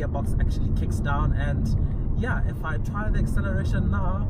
gearbox actually kicks down. And yeah, if I try the acceleration now,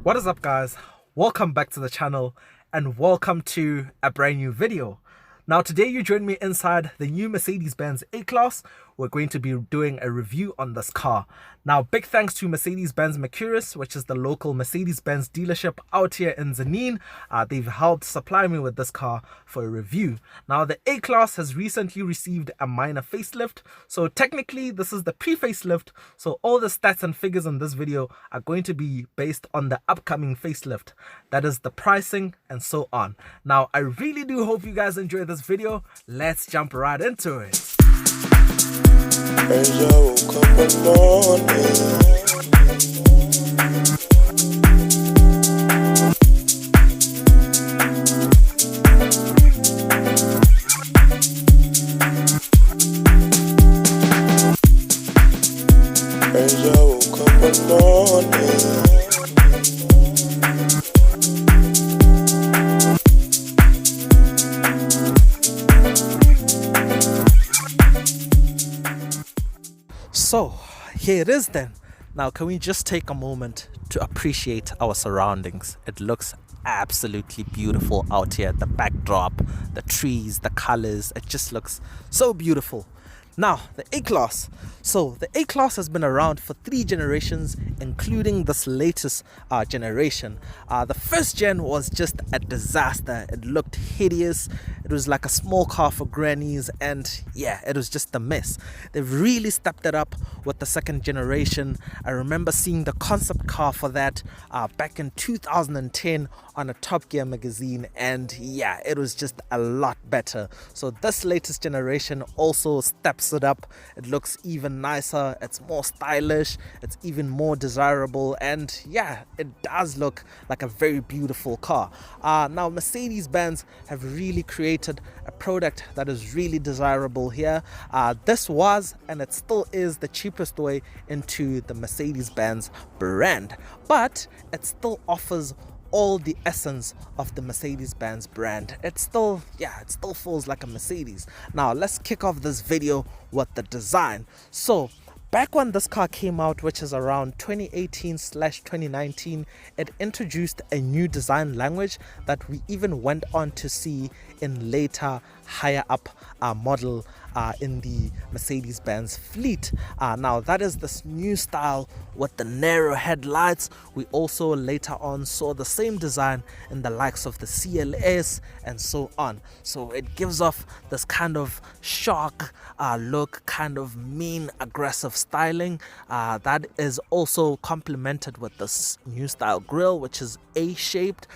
what is up guys, welcome back to the channel and welcome to a brand new video. Now today you join me inside the new Mercedes-Benz A-Class. We're going to be doing a review on this car. Now big thanks to Mercedes-Benz Mercurius, which is the local Mercedes-Benz dealership out here in Zanin. They've helped supply me with this car for a review. Now the A-Class has recently received a minor facelift, so technically this is the pre-facelift, so all the stats and figures in this video are going to be based on the upcoming facelift, that is the pricing and so on. Now I really do hope you guys enjoy this video. Let's jump right into it. As I woke up one morning, as I woke up one morning. So here it is then. Now can we just take a moment to appreciate our surroundings? It looks absolutely beautiful out here. The backdrop, the trees, the colors, it just looks so beautiful. Now the A-Class. So the A-Class has been around for 3 generations, including this latest generation. The first gen was just a disaster. It looked hideous. It was like a small car for grannies, and yeah, it was just a mess. They've really stepped it up with the second generation. I remember seeing the concept car for that back in 2010 on a Top Gear magazine, and yeah, it was just a lot better. So this latest generation also steps it up. It looks even nicer, it's more stylish, it's even more desirable, and yeah, it does look like a very beautiful car. Now Mercedes-Benz have really created a product that is really desirable here. This was, and it still is, the cheapest way into the Mercedes-Benz brand, but it still offers all the essence of the Mercedes-Benz brand. It still feels like a Mercedes. Now let's kick off this video with the design. So back when this car came out, which is around 2018/2019, it introduced a new design language that we even went on to see in later higher up model in the Mercedes-Benz fleet. Now that is this new style with the narrow headlights. We also later on saw the same design in the likes of the CLS and so on. So it gives off this kind of shark look, kind of mean, aggressive styling that is also complemented with this new style grille, which is A-shaped.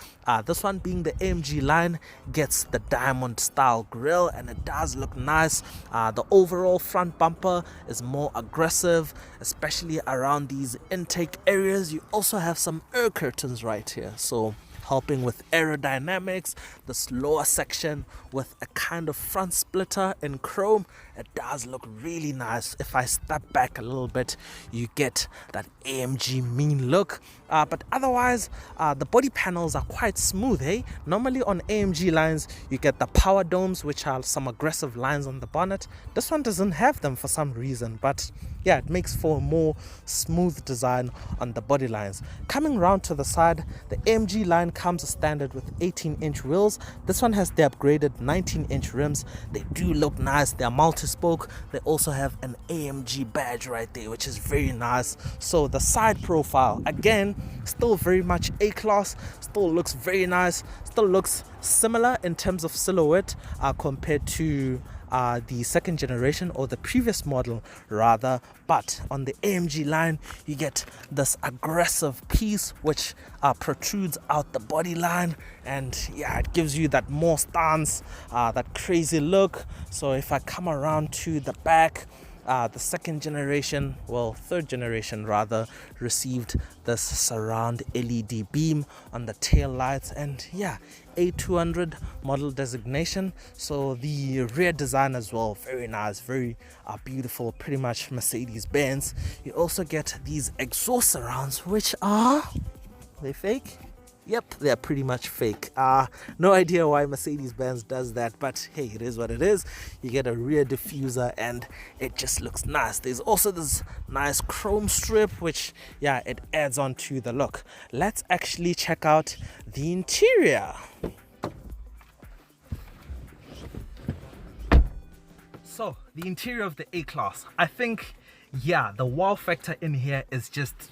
This one, being the AMG line, gets the diamond style grille, and it does look nice. The overall front bumper is more aggressive, especially around these intake areas. You also have some air curtains right here, so helping with aerodynamics. This lower section with a kind of front splitter in chrome, it does look really nice. If I step back a little bit, you get that AMG mean look, but otherwise the body panels are quite smooth. Normally on AMG lines you get the power domes, which are some aggressive lines on the bonnet. This one doesn't have them for some reason, but yeah, it makes for a more smooth design on the body lines. Coming round to the side, the AMG line comes standard with 18-inch wheels. This one has the upgraded 19-inch rims. They do look nice. They're multi-spoke. They also have an AMG badge right there, which is very nice. So the side profile, again, still very much A-Class, still looks very nice, still looks similar in terms of silhouette compared to the second generation, or the previous model rather. But on the AMG line you get this aggressive piece which protrudes out the body line, and yeah, it gives you that more stance, that crazy look. So if I come around to the back, the second generation, well, third generation rather, received this surround LED beam on the tail lights, and yeah, A200 model designation. So the rear design as well, very nice, very beautiful, pretty much Mercedes-Benz. You also get these exhaust surrounds, which are they fake? Yep, they're pretty much fake. No idea why Mercedes-Benz does that, but hey, it is what it is. You get a rear diffuser and it just looks nice. There's also this nice chrome strip, which, yeah, it adds on to the look. Let's actually check out the interior. So, the interior of the A-Class. I think, yeah, the wow factor in here is just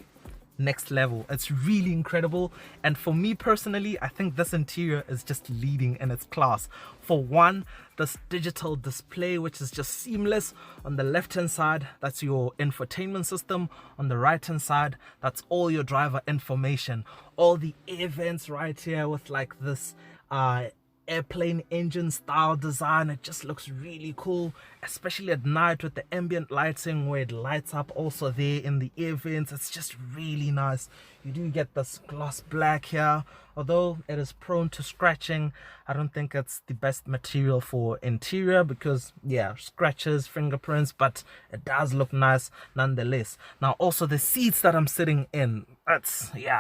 next level. It's really incredible, and for me personally, I think this interior is just leading in its class. For one, this digital display, which is just seamless. On the left hand side, that's your infotainment system. On the right hand side, that's all your driver information. All the air vents right here with like this airplane engine style design. It just looks really cool, especially at night with the ambient lighting where it lights up also there in the air vents. It's just really nice. You do get this gloss black here, although it is prone to scratching. I don't think it's the best material for interior because, yeah, scratches, fingerprints, but it does look nice nonetheless. Now also the seats that I'm sitting in,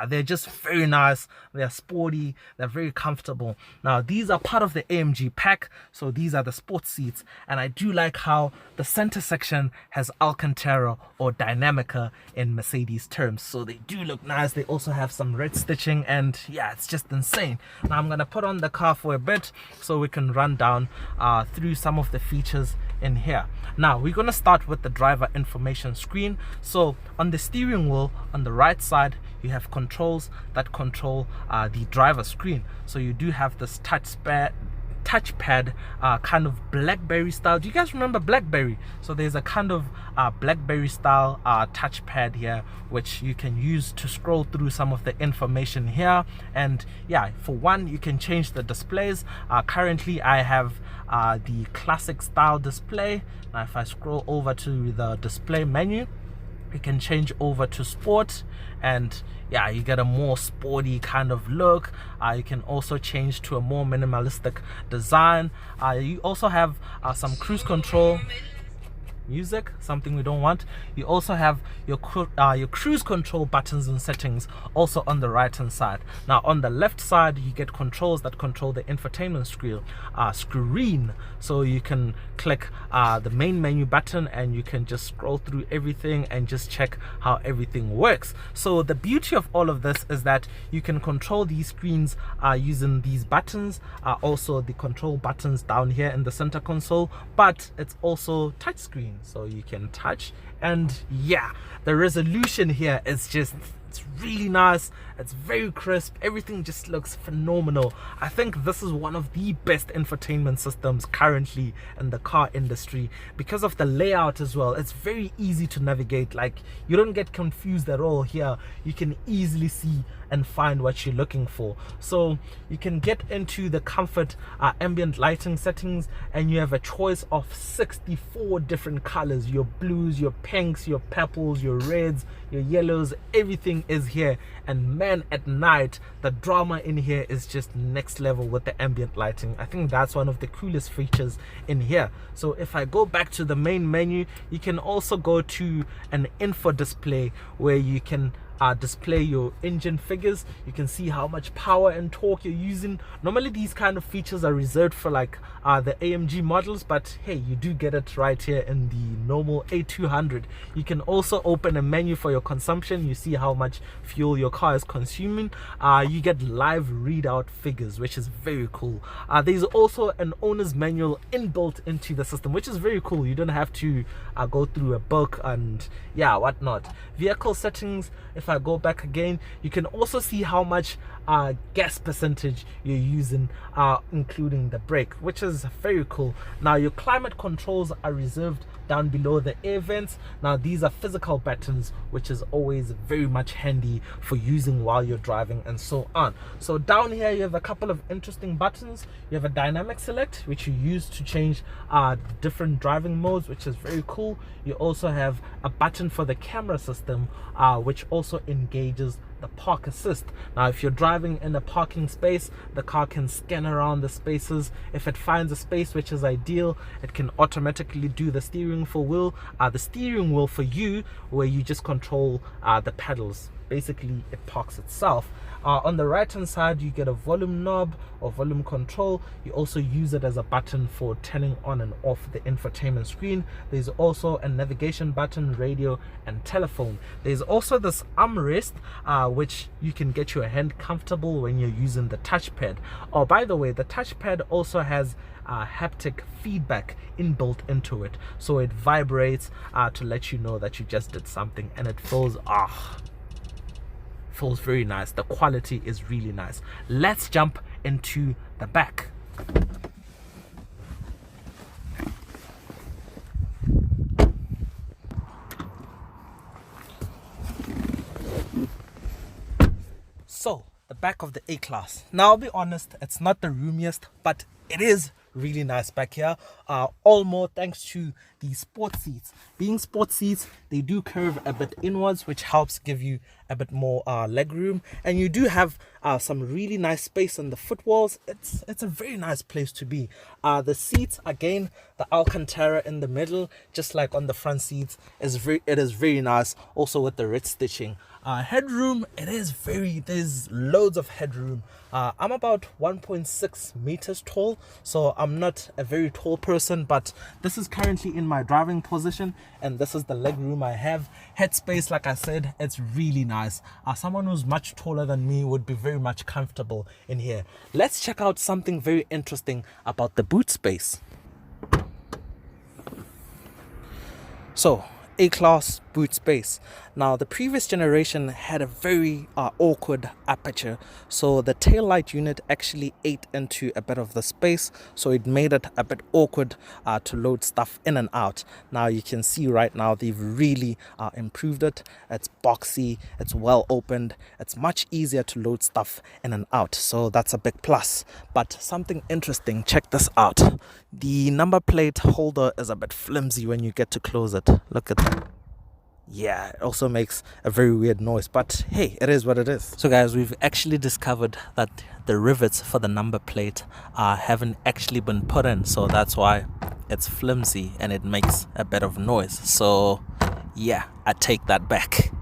they're just very nice. They're sporty, they're very comfortable. Now these are part of the AMG pack, so these are the sports seats, and I do like how the center section has Alcantara or Dynamica in Mercedes terms, so they do look nice. They also have some red stitching, and yeah, it's just insane. Now I'm gonna put on the car for a bit so we can run down through some of the features in here. Now we're gonna start with the driver information screen. So on the steering wheel on the right side, you have controls that control the driver screen. So you do have this touchpad kind of BlackBerry style. Do you guys remember BlackBerry? So there's a kind of BlackBerry style touchpad here, which you can use to scroll through some of the information here. And yeah, for one, you can change the displays. Currently I have the classic style display. Now if I scroll over to the display menu, you can change over to sport, and yeah, you get a more sporty kind of look. You can also change to a more minimalistic design. You also have some cruise control music, something we don't want. You also have your cruise control buttons and settings also on the right hand side. Now on the left side, you get controls that control the infotainment screen, so you can click the main menu button and you can just scroll through everything and just check how everything works. So the beauty of all of this is that you can control these screens using these buttons, also the control buttons down here in the center console, but it's also touchscreen, so you can touch. And yeah, the resolution here is just, it's really nice. It's very crisp. Everything just looks phenomenal. I think this is one of the best infotainment systems currently in the car industry because of the layout as well. It's very easy to navigate. Like, you don't get confused at all here. You can easily see and find what you're looking for. So you can get into the comfort ambient lighting settings, and you have a choice of 64 different colors. Your blues, your pinks, your purples, your reds, your yellows, everything is here. And man, at night the drama in here is just next level with the ambient lighting. I think that's one of the coolest features in here. So if I go back to the main menu, you can also go to an info display where you can display your engine figures. You can see how much power and torque you're using. Normally these kind of features are reserved for like the AMG models, but hey, you do get it right here in the normal A200. You can also open a menu for your consumption. You see how much fuel your car is consuming. You get live readout figures, which is very cool. There's also an owner's manual inbuilt into the system, which is very cool. You don't have to go through a book and yeah, whatnot. Vehicle settings, if I go back again, you can also see how much gas percentage you're using, including the brake, which is very cool. Now your climate controls are reserved down below the air vents. Now these are physical buttons, which is always very much handy for using while you're driving and so on. So down here you have a couple of interesting buttons. You have a dynamic select, which you use to change different driving modes, which is very cool. You also have a button for the camera system, which also engages the park assist. Now if you're driving in a parking space, the car can scan around the spaces. If it finds a space which is ideal, it can automatically do the steering wheel for you, where you just control the pedals. basically it parks itself. On the right hand side, you get a volume knob or volume control. You also use it as a button for turning on and off the infotainment screen. There's also a navigation button, radio and telephone. There's also this armrest which you can get your hand comfortable when you're using the touchpad. Oh, by the way, the touchpad also has haptic feedback inbuilt into it, so it vibrates to let you know that you just did something, and it feels very nice. The quality is really nice. Let's jump into the back. So the back of the A-Class. Now I'll be honest, it's not the roomiest, but it is really nice back here. All more thanks to the sport seats. Being sport seats, they do curve a bit inwards, which helps give you a bit more leg room, and you do have some really nice space on the footwells. It's a very nice place to be. The seats, again, the Alcantara in the middle, just like on the front seats, it is very nice, also with the red stitching. Headroom, there's loads of headroom. I'm about 1.6 meters tall, so I'm not a very tall person, but this is currently in my driving position, and this is the leg room I have. Headspace, like I said, it's really nice. Someone who's much taller than me would be very much comfortable in here. Let's check out something very interesting about the boot space. So, A-Class boot space. Now, the previous generation had a very awkward aperture, so the taillight unit actually ate into a bit of the space, so it made it a bit awkward to load stuff in and out. Now you can see right now they've really improved it. It's boxy, it's well opened, it's much easier to load stuff in and out, so that's a big plus. But something interesting, check this out. The number plate holder is a bit flimsy when you get to close it. Look at that. Yeah, it also makes a very weird noise, but hey, it is what it is. So guys, we've actually discovered that the rivets for the number plate haven't actually been put in, so that's why it's flimsy and it makes a bit of noise. So yeah, I take that back.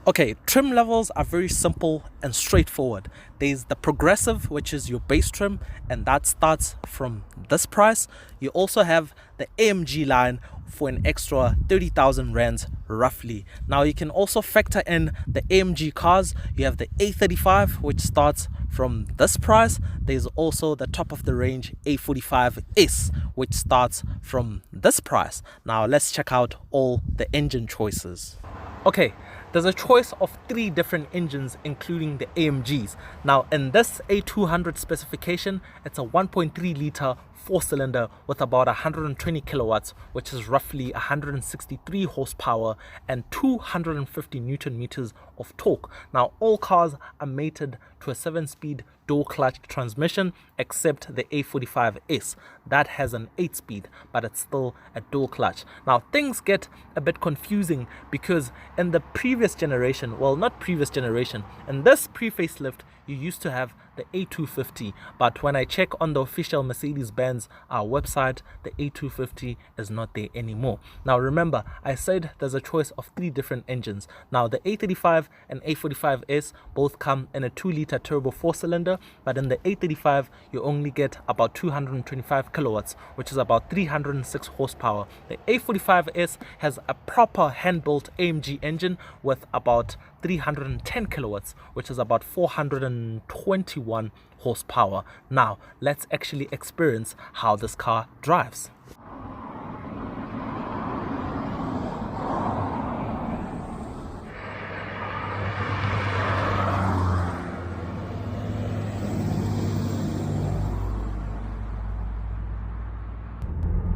Okay, trim levels are very simple and straightforward. There's the progressive, which is your base trim, and that starts from this price. You also have the AMG line for an extra 30,000 rands roughly. Now you can also factor in the AMG cars. You have the A35, which starts from this price. There's also the top of the range A45S, which starts from this price. Now let's check out all the engine choices. Okay, there's a choice of 3 different engines, including the AMGs. Now in this A200 specification, it's a 1.3 liter 4-cylinder with about 120 kilowatts, which is roughly 163 horsepower and 250 newton meters of torque. Now all cars are mated to a 7-speed dual clutch transmission, except the A45S that has an 8-speed, but it's still a dual clutch. Now things get a bit confusing because in the previous generation, well, not previous generation, in this pre-facelift you used to have the A250, but when I check on the official Mercedes-Benz website, the A250 is not there anymore. Now remember, I said there's a choice of 3 different engines. Now the A35 and A45S both come in a 2-liter turbo 4-cylinder, but in the A35 you only get about 225 kilowatts, which is about 306 horsepower. The A45S has a proper hand-built AMG engine with about 310 kilowatts, which is about 421 horsepower. Now let's actually experience how this car drives.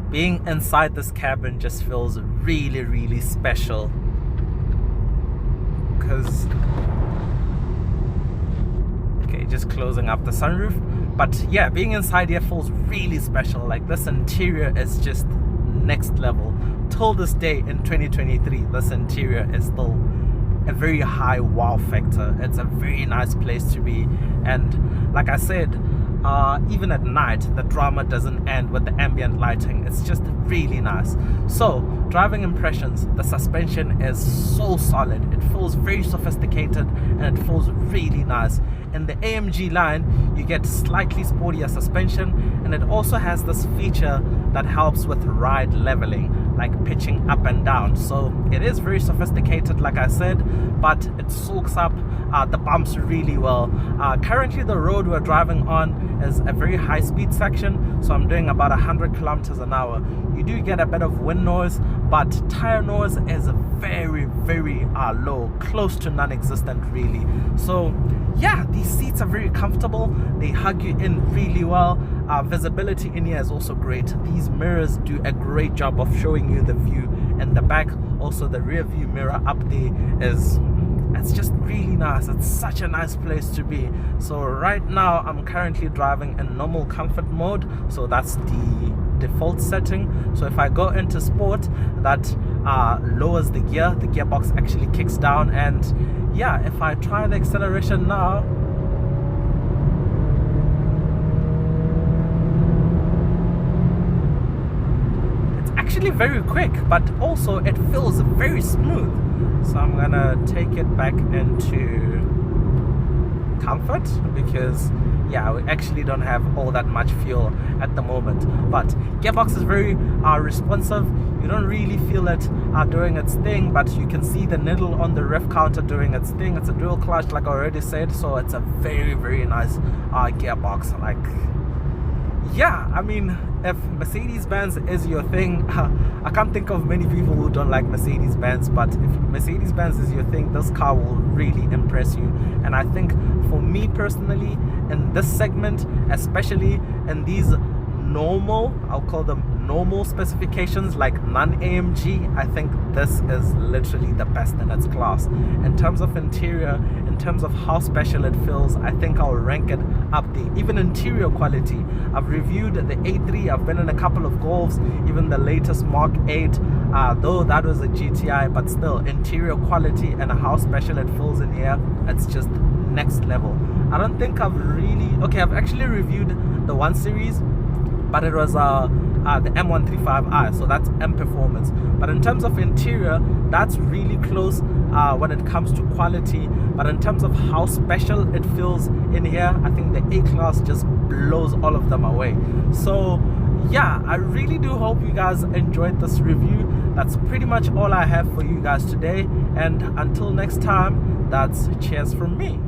Being inside this cabin just feels really, really special. Because, okay, just closing up the sunroof, but yeah, being inside here feels really special. Like, this interior is just next level. Till this day in 2023, this interior is still a very high wow factor. It's a very nice place to be, and like I said, even at night, the drama doesn't end with the ambient lighting. It's just really nice. So driving impressions, the suspension is so solid. It feels very sophisticated and it feels really nice. In the AMG line, you get slightly sportier suspension, and it also has this feature that helps with ride leveling, like pitching up and down. So it is very sophisticated, like I said, but it soaks up the bumps really well. Currently the road we're driving on is a very high speed section, so I'm doing about 100 kilometers an hour. You do get a bit of wind noise, but tire noise is very low, close to non-existent really. So yeah, these seats are very comfortable. They hug you in really well. Visibility in here is also great. These mirrors do a great job of showing you the view in the back. Also the rear view mirror up there it's just really nice. It's such a nice place to be. So right now I'm currently driving in normal comfort mode, so that's the default setting. So if I go into sport, that lowers the gear. The gearbox actually kicks down, and yeah, if I try the acceleration now, it's actually very quick, but also it feels very smooth. So I'm gonna take it back into comfort because yeah, we actually don't have all that much fuel at the moment. But gearbox is very responsive. You don't really feel it doing its thing, but you can see the needle on the ref counter doing its thing. It's a dual clutch, like I already said, so it's a very nice gearbox. Like, yeah, I mean, if Mercedes-Benz is your thing, I can't think of many people who don't like Mercedes-Benz, but if Mercedes-Benz is your thing, this car will really impress you. And I think for me personally, in this segment, especially in these normal, I'll call them normal specifications like non-AMG, I think this is literally the best in its class. In terms of interior, in terms of how special it feels, I think I'll rank it up there. Even interior quality, I've reviewed the A3, I've been in a couple of Golfs, even the latest Mark 8, though that was a GTI, but still interior quality and how special it feels in here, it's just next level. I don't think I've actually reviewed the 1 Series, but it was the M135i, so that's M Performance. But in terms of interior, that's really close when it comes to quality. But in terms of how special it feels in here, I think the A-Class just blows all of them away. So yeah, I really do hope you guys enjoyed this review. That's pretty much all I have for you guys today, and until next time, that's cheers from me.